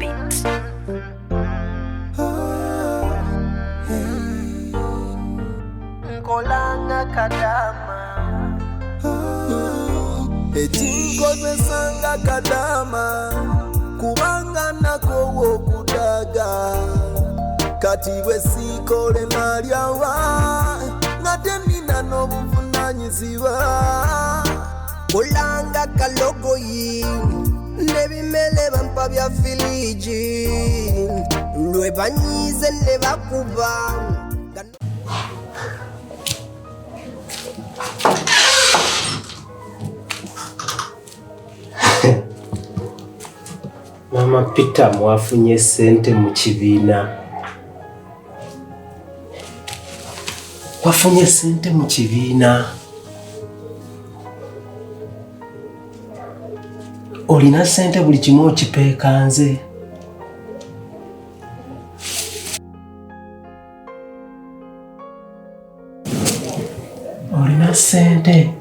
beat. Nkolanga kadama ekinkoze sanga kadama kubanga nako wokudaga kati bwe sikole nalyawa ngate nina n'obuvunanyizibwa kolanga kalogoyi nebimele bampa bya filiji lwe banyize ne bakuba. Mama Peter mwafunye sente mu kibiina. Wafunye sente mu kibiina. Olina sente buli kimu okipeeka nze. Olina sente.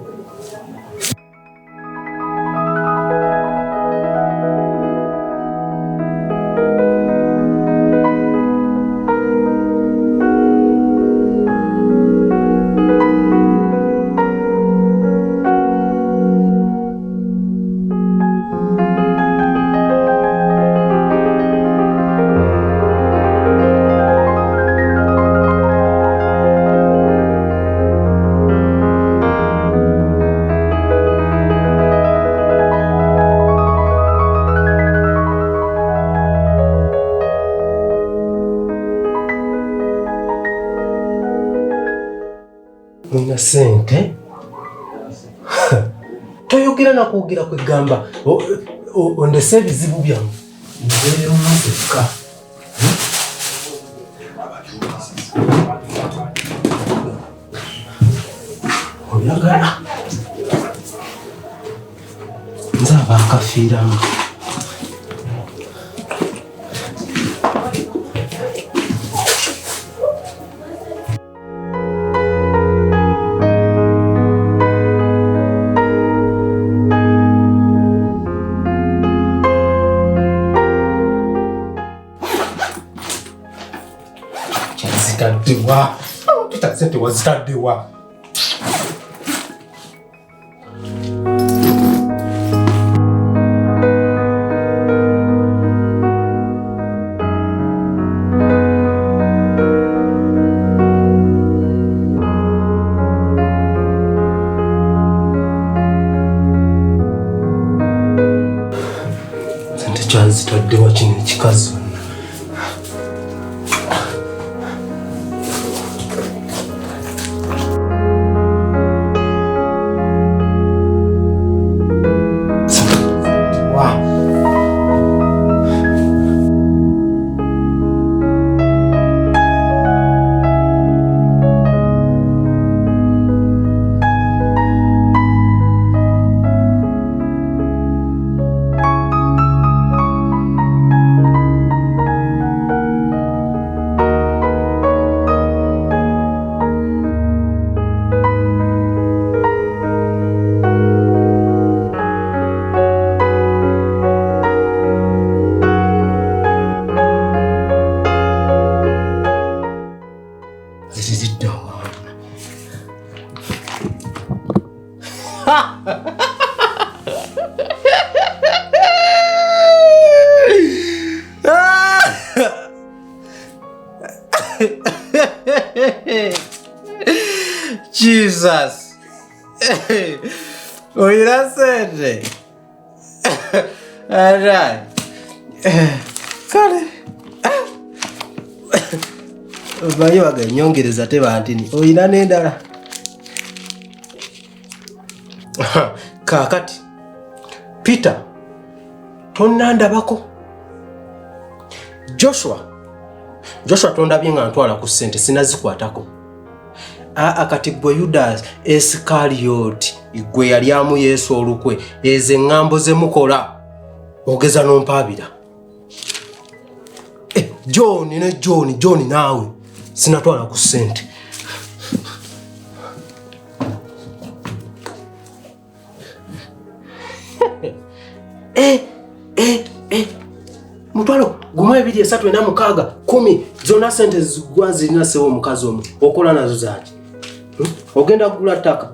Olina sente? Toyogera na kwogera kwegamba ondese ebizibu byange nbeera omwazekka. Oyagala nze abankafiiramu. Zitaddewa. Peter sente wazitaddewa. Sente kyazitaddewa kino ekikazi. Jesus. Olina sente? Alright. Kale. Omanyi waganyongereza teba ntini. Olina n'endala. Kaakati. Peter. Tonnandabako. Joshua tondabye nga ntwala ku ssente sinazikwatako. Akati gwe Yudas Iscariot gwe yalyamu Yesu olukwe ezo eŋŋambo ze mukola ogeza n'ompaabira. John naawe sinatwala ku ssente. mutwalo gumu 2 3 4 6 10 zona sente zigwazirina sewo omukazi omu okola nazo zaki ogenda kugula ttaka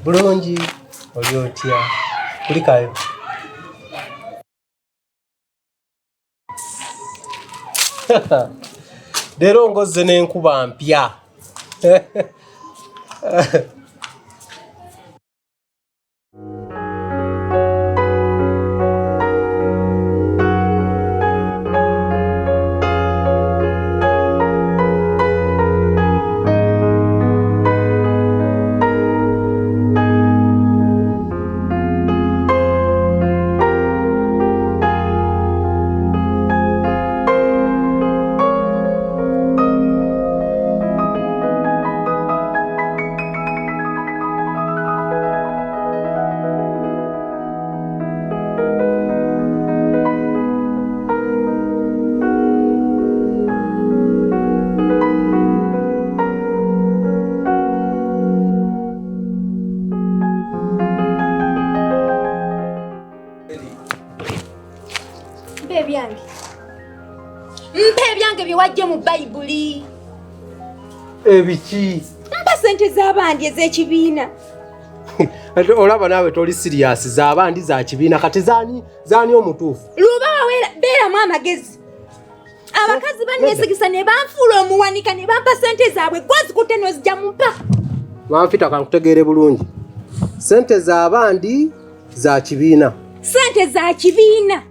bulungi oli otya kulikayo leero ngozze n'enkuba mpya mpe byange biwajje mu Bayibuli. Ebiki? Mpa sente z'abandi ez'ekibiina. Ate olaba naawe toli serious z'abandi za kibiina kati zaani omutuufu. Luba beeramu amagezi. Abakazi banneesigisa ne banfuula omuwanika ne bampa sente zaabwe gwazikutte n'ozijja mu mpa. Wanfita kankutegeere bulungi. Sente z'abandi za kibiina. Sente za kibiina.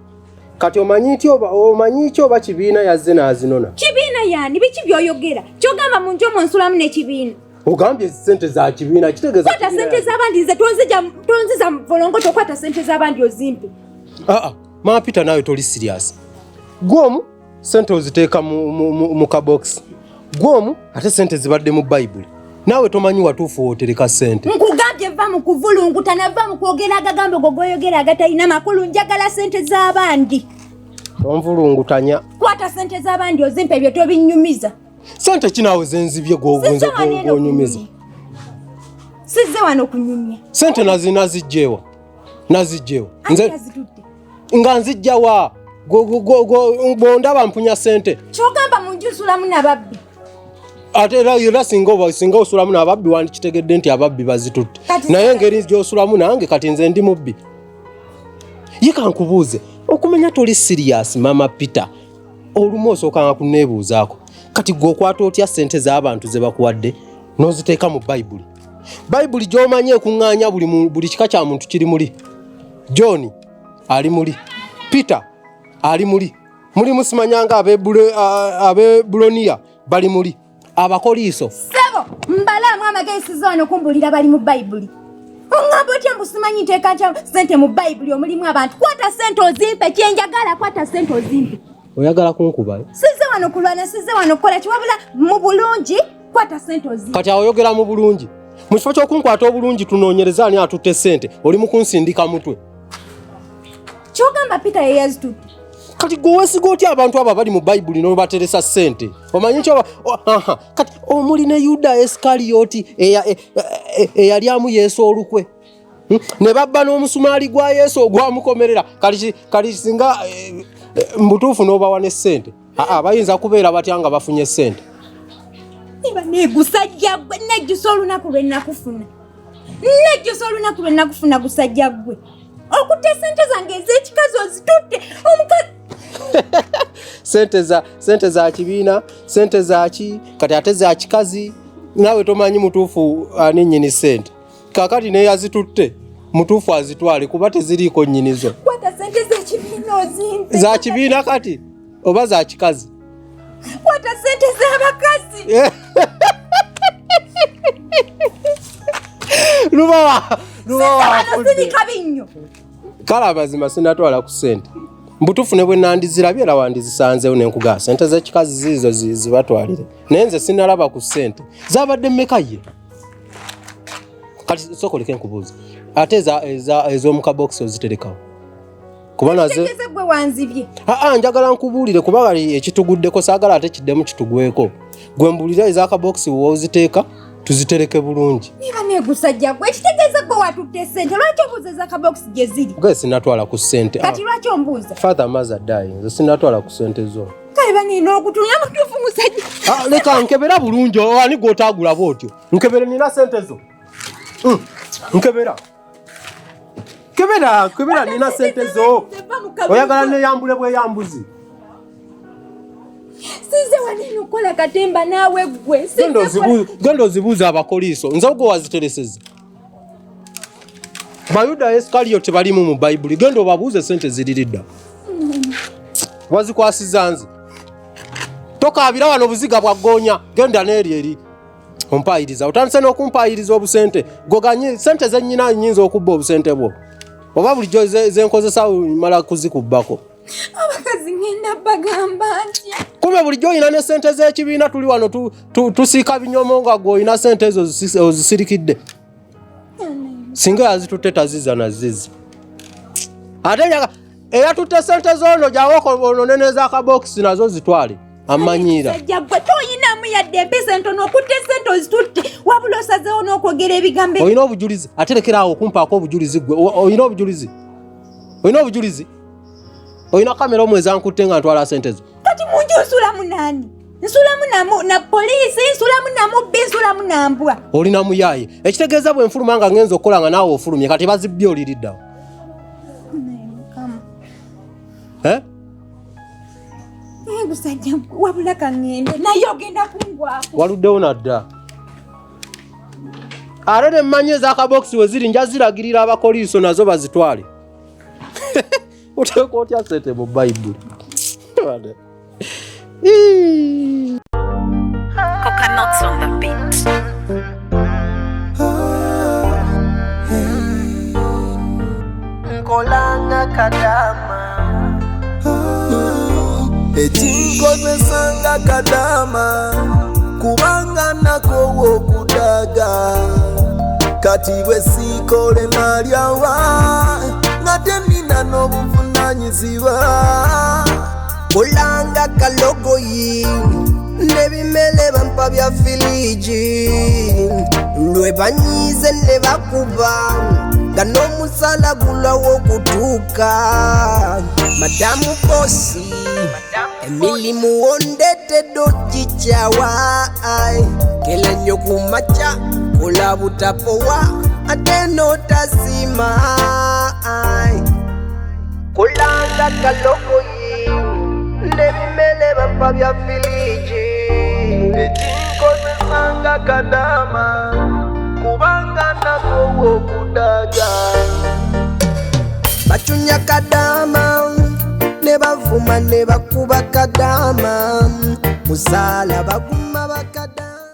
Kati omanyi ki oba kibiina yazze n'azinona? Kibiina yani biki by'oyogera? Ky'ogamba mu nju omwo nsulamu n'ekibiina. Ogambye sente za kibiina kitegeeza kwata sente z'abandi nze tonziza volongo tokwata sente z'abandi ozimpe. Mama Peter nawe toli serious. Gwomu sente oziteeka mu kabox. Gwomu ate sente zibadde mu Bayibuli. Nawe tomanyi watuufu otereka sente. Nkugambye va mu kuvulunguta nava mu kwogera agagambo gogoyogera agatalina makulu njagala sente z'abandi. Onvulungutanya. Kwata sente z'abandi ozimpe ebyo tobinyumiza. Sente kinaawe zenzibye gw'onyumiza. Sizze wano kunyumya. Sente nazijjewa. Nze nga nzijjawa. Bw'ondaba mpunya sente. Ky'ogamba mu nju nsulamu n'ababbi. Ate era singa osulamu n'ababbi wandikitegedde nti ababbi bazitutte. Naye engeri gy'osulamu nange kati nze ndi mubbi. Ye kankubuuze okumenya toli serious Mama Peter. Olumu osookanga kunneebuuzaako. Kati gw'okwata otya sente z'abantu ze bakuwadde n'oziteeka mu Bayibuli. Bayibuli gy'omanyi ekuŋŋaanya buli kika kya muntu kiri muli. John ali muli. Peter ali muli. Muli musimanyanga ab'Ebuloniya bali muli. Abakoliiso. Sebo mbalamu amagezi wano kumbulira bali mu Bayibuli. Ongamba otya mbusimanyi nteeka nkya sente mu Bayibuli omulimu abantu. Kwata sente ozimpe kyenjagala kwata sente ozimpe. Oyagala kunkuba? Sizze wano kulwana sizze wano kukola kiwabula mu bulungi kwata sente ozimpe. Kati oyogera mu bulungi. Mu kifo ky'okunkwata obulungi tunoonyereza ani atutte sente oli mu kunsindika mutwe. Ky'ogamba Peter ye yazitutte. Kati gwewesiga otya abantu abo bali mu Bayibuli n'obateresa sente? Omanyi kyoba kati omuli ne Yuda Iskariyoti eyalyamu Yesu olukwe. Ne babba n'omusumaali gwa Yesu ogwamukomerera kali singa mbutuufu n'obawa ne sente. Bayinza kubeera batya nga bafunye sente. Niba negusajja gwe nejjusa olunaku lwe nakufuna. Gusajja gwe. Okutte sente zange ez'ekikazi ozitutte omukazi. Sente za kibiina, sente zaki kati ate za kikazi nawe tomanyi mutuufu ani nnyini sente. Kakati ne yazitutte mutuufu azitwale kuba teziriiko nnyinizo. Kwata sente z'ekibiina ozimpe. Za kibiina kati oba za kikazi? Kwata sente z'abakazi. Lubawa. Sindi kabinyo. Kale amazima sinatwala ku sente. Mbutufu ne bwe nandizirabye era wandizisanzeewo ne nkugaa sente z'ekikazi ziizo zibatwalire naye nze sinalaba ku ssente zaabadde mmeka ye kati sokoleke nkubuuza ate ez'omu kabokisi oziterekawo kuba nazo gwe wanzibye njagala nkubuulire kuba ekituguddeko saagala ate kiddemu kitugweko gwe mbuulira ez'akabokisi woziteeka tuzitereke bulungi niba negusajja gwe ekitegeeza gwe watutte ssente lwaki obuuza ez'akabokisi gye ziri gwe sinatwala ku ssente kati lwaki ombuuza father mother die nze sinatwala ku ssente zo kale banina okutunya mutuufu musajja leka nkebera bulungi ani gw'otaagula bw'otyo nkebere nina ssente zo nkebera nina ssente zo oyagala neyambule bweyambuzi sinze wanene okola katemba naawe gwe genda ozibuuza abakoliiso nze ogwe wazitereseza bayuda Iskaliyo tebalimu mu bayibuli genda obabuuze ssente ziriridda wazikwasiza nze tokaabira wano buziga bwaggoonya genda n'eri ompaayiriza otandise n'okumpaayiriza obusente goganyi ssente zennyina nyinza okubba obusente bwo oba bulijjo zenkozesa mala kuzikubbako abakazi ngenda bagamba ntya kume bulijjo olina ne ssente z'ekibiina tuli wano tusiika binyomo nga gwe olina ssente ezo ozisirikidde singa yazitutte taziza nazizi ate eyatutte ssente z'ono gyawoko ononeneza akabokisi nazo zitwale amanyiira sajja gwe toyinamu yadde empisa entono okutte ssente ozitutte wabula osazeewo n'okwogera ebigambo olina obujulizi ate lekeraawo okumpaako obujulizi gwe olina obujulizi olina kamera omwezi ankutte nga ntwala ssente zo kati munju nsulamu nani nsulamu na poliisi nsulamu namubbi nsulamu nambwa olina muyaaye ekitegeeza bwe nfuluma nga ngenza okukola nga naawe ofulumye kati bazibbye oliriddawo gusajja wabula kaŋŋende naye ogenda kungwako waluddewo nadda ate ne mmanyi ez'akabokisi we ziri nja ziragirira abakoliiso nazo bazitwale oteeka otya ssente mu bayibuli Coconuts on the beat. Nkolanga kadama ekinkozesanga kadama kubanga nako okudaga kati bwe siikole nalyawa nga tenina n'obuvunanyizibwa kolanga kalogoyi nebimele bampa bya filiji lwe banyize ne bakuba nga n'omusala gulawo okutuuka madamu bosi emilimu wondetedde okikyawa kela nnyo ku makya kola butapowa ate n'otasima kolanga kalogoyi nebimele bampa bya filiji ekinkozesanga kadama kubanga nako okudaga bacunya kadama ne bavuma ne bakuba kadama musala baguma